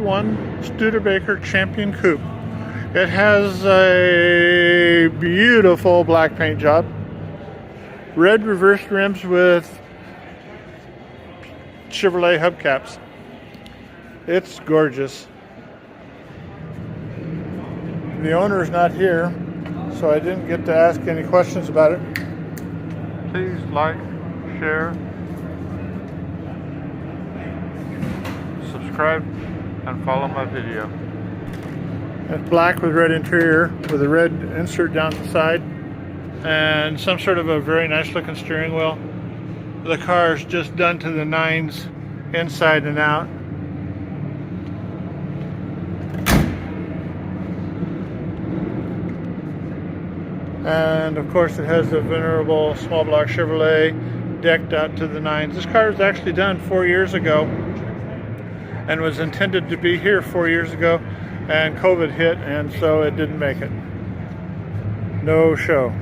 1941 Studebaker Champion Coupe. It has a beautiful black paint job, red reversed rims with Chevrolet hubcaps. It's gorgeous. The owner is not here, so I didn't get to ask any questions about it. Please like, share, subscribe, and follow my video. It's black with red interior with a red insert down the side and some sort of a very nice looking steering wheel. The car is just done to the nines inside and out. And of course it has a venerable small block Chevrolet decked out to the nines. This car was actually done 4 years ago and was intended to be here 4 years ago, and COVID hit, and so it didn't make it. No show.